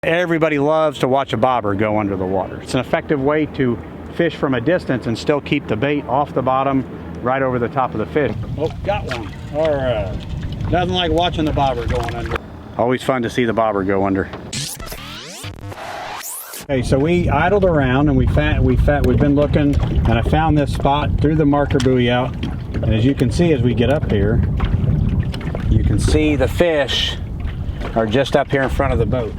Everybody loves to watch a bobber go under the water. It's an effective way to fish from a distance and still keep the bait off the bottom, right over the top of the fish. Oh, got one. All right. Nothing like watching the bobber going under. Always fun to see the bobber go under. Okay, so we idled around and we've been looking, and I found this spot, threw the marker buoy out, and as you can see, as we get up here, you can see the fish are just up here in front of the boat.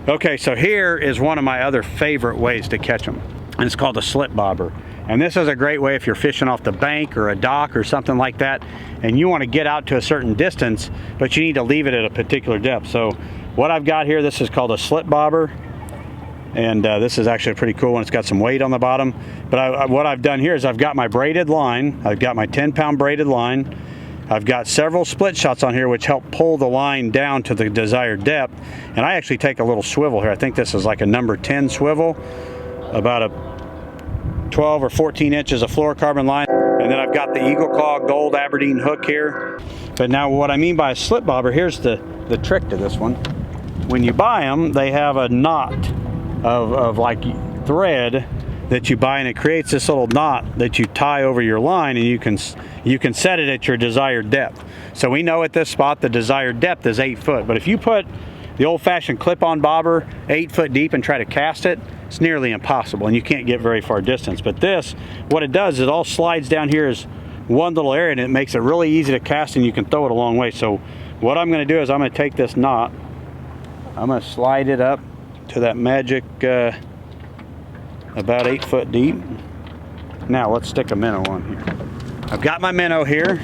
Okay, so here is one of my other favorite ways to catch them, and it's called a slip bobber. And this is a great way if you're fishing off the bank or a dock or something like that, and you want to get out to a certain distance, but you need to leave it at a particular depth. So what I've got here, this is called a slip bobber, and this is actually a pretty cool one. It's got some weight on the bottom. But what I've done here is I've got my braided line. I've got my 10-pound braided line. I've got several split shots on here which help pull the line down to the desired depth. And I actually take a little swivel here. I think this is like a number 10 swivel, about a 12 or 14 inches of fluorocarbon line. And then I've got the Eagle Claw Gold Aberdeen hook here. But now what I mean by a slip bobber, here's the trick to this one. When you buy them, they have a knot of like thread that you buy, and it creates this little knot that you tie over your line, and you can set it at your desired depth. So we know at this spot the desired depth is 8 foot, but if you put the old-fashioned clip-on bobber 8 foot deep and try to cast it, it's nearly impossible, and you can't get very far distance. But this, what it does is it all slides down here as one little area, and it makes it really easy to cast, and you can throw it a long way. So what I'm going to do is I'm going to take this knot, I'm going to slide it up to that magic about 8 foot deep. Now let's stick a minnow on here. I've got my minnow here,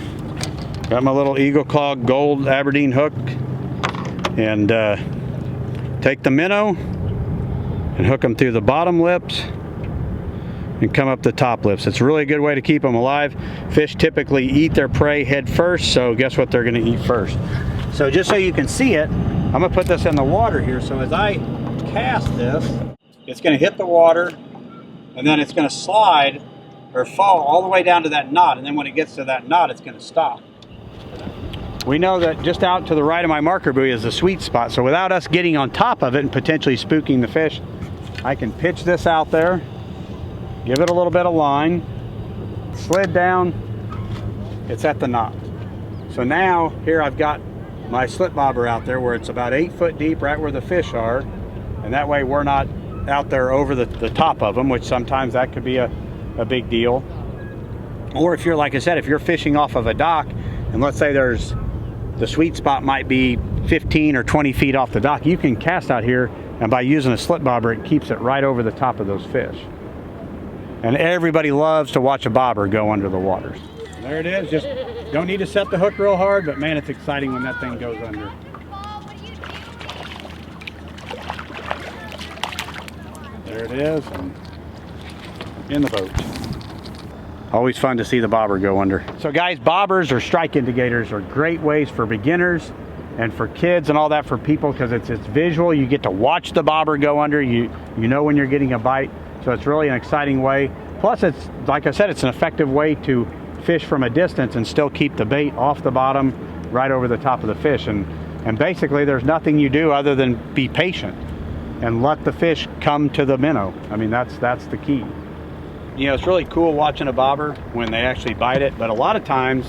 got my little Eagle Claw Gold Aberdeen hook, and take the minnow and hook them through the bottom lips and come up the top lips. It's a really good way to keep them alive. Fish typically eat their prey head first, so guess what they're going to eat first. So just so you can see it, I'm going to put this in the water here, so as I cast this, it's going to hit the water, and then it's going to slide or fall all the way down to that knot, and then when it gets to that knot, it's going to stop. We know that just out to the right of my marker buoy is the sweet spot, so without us getting on top of it and potentially spooking the fish, I can pitch this out there, give it a little bit of line, slid down, it's at the knot. So now here I've got my slip bobber out there where it's about 8 foot deep, right where the fish are, and that way we're not out there over the top of them, which sometimes that could be a big deal. Or if you're, like I said, if you're fishing off of a dock, and let's say there's the sweet spot might be 15 or 20 feet off the dock, you can cast out here, and by using a slip bobber, it keeps it right over the top of those fish. And everybody loves to watch a bobber go under the water. There it is. Just don't need to set the hook real hard, but man, it's exciting when that thing goes under. There it is, and in the boat. Always fun to see the bobber go under. So guys, bobbers or strike indicators are great ways for beginners and for kids and all that, for people, because it's visual. You get to watch the bobber go under. You know when you're getting a bite, so it's really an exciting way. Plus, it's, like I said, it's an effective way to fish from a distance and still keep the bait off the bottom, right over the top of the fish. And basically, there's nothing you do other than be patient and let the fish come to the minnow. I mean, that's the key. You know, it's really cool watching a bobber when they actually bite it, but a lot of times,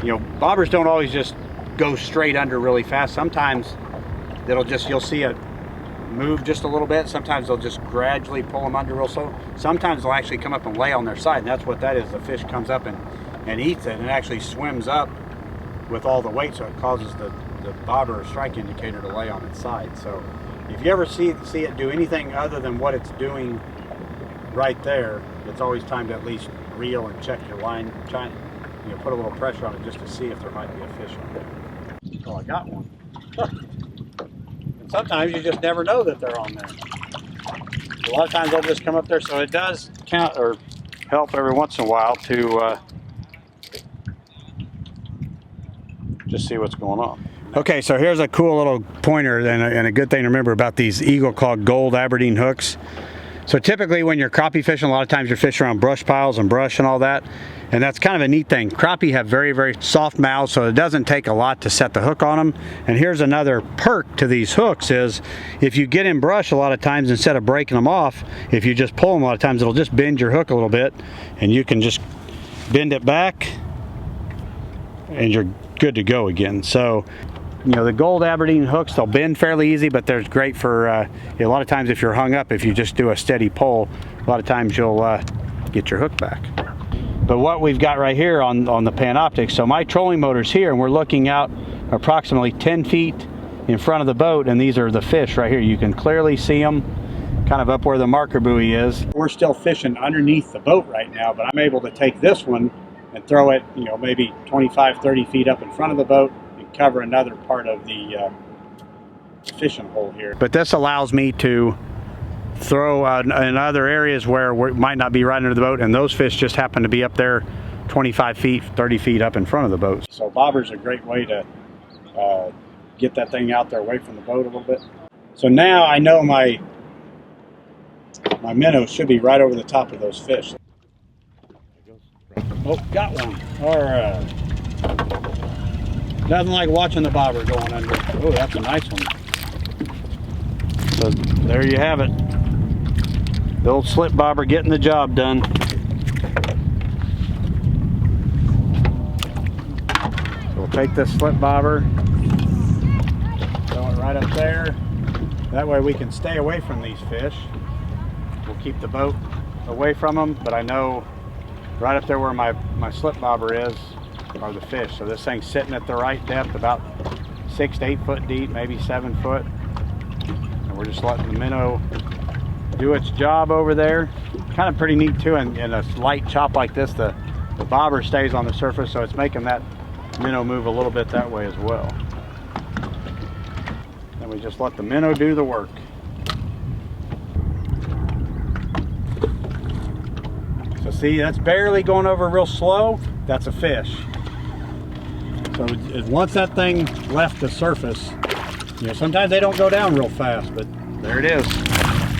you know, bobbers don't always just go straight under really fast. Sometimes you'll see it move just a little bit. Sometimes they'll just gradually pull them under real slow. Sometimes they'll actually come up and lay on their side, and that's what that is. The fish comes up and eats it, and it actually swims up with all the weight, so it causes the bobber or strike indicator to lay on its side. So if you ever see it do anything other than what it's doing right there, it's always time to at least reel and check your line, put a little pressure on it just to see if there might be a fish on there. Oh, I got one. And sometimes you just never know that they're on there. A lot of times they'll just come up there, so it does count or help every once in a while to just see what's going on. Okay, so here's a cool little pointer and a good thing to remember about these Eagle Claw Gold Aberdeen hooks. So typically when you're crappie fishing, a lot of times you're fishing around brush piles and brush and all that. And that's kind of a neat thing. Crappie have very, very soft mouths, so it doesn't take a lot to set the hook on them. And here's another perk to these hooks is if you get in brush a lot of times, instead of breaking them off, if you just pull them a lot of times, it'll just bend your hook a little bit and you can just bend it back and you're good to go again. So, you know, the gold Aberdeen hooks, they'll bend fairly easy, but they're great for, a lot of times if you're hung up, if you just do a steady pull, a lot of times you'll get your hook back. But what we've got right here on the Panoptix, so my trolling motor's here and we're looking out approximately 10 feet in front of the boat, and these are the fish right here. You can clearly see them kind of up where the marker buoy is. We're still fishing underneath the boat right now, but I'm able to take this one and throw it, you know, maybe 25, 30 feet up in front of the boat and cover another part of the fishing hole here. But this allows me to throw in other areas where it might not be right under the boat, and those fish just happen to be up there 25 feet, 30 feet up in front of the boat. So bobber's a great way to get that thing out there away from the boat a little bit. So now I know my minnow should be right over the top of those fish. Oh, got one. All right. Nothing like watching the bobber going under. Oh, that's a nice one. So there you have it. The old slip bobber getting the job done. So we'll take this slip bobber, throw it right up there. That way we can stay away from these fish. We'll keep the boat away from them, but I know right up there where my slip bobber is are the fish. So this thing's sitting at the right depth, about 6 to 8 foot deep, maybe 7 foot. And we're just letting the minnow do its job over there. Kind of pretty neat too, and in a light chop like this, the bobber stays on the surface, so it's making that minnow move a little bit that way as well. And we just let the minnow do the work. So see, that's barely going over real slow. That's a fish. So once that thing left the surface, you know, sometimes they don't go down real fast, but there it is.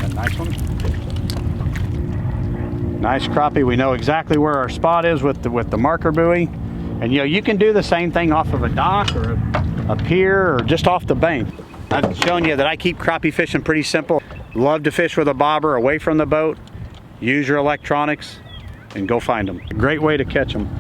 A nice one. Nice crappie. We know exactly where our spot is with the marker buoy. And you know, you can do the same thing off of a dock or a pier or just off the bank. I've shown you that I keep crappie fishing pretty simple. Love to fish with a bobber away from the boat. Use your electronics and go find them. Great way to catch them.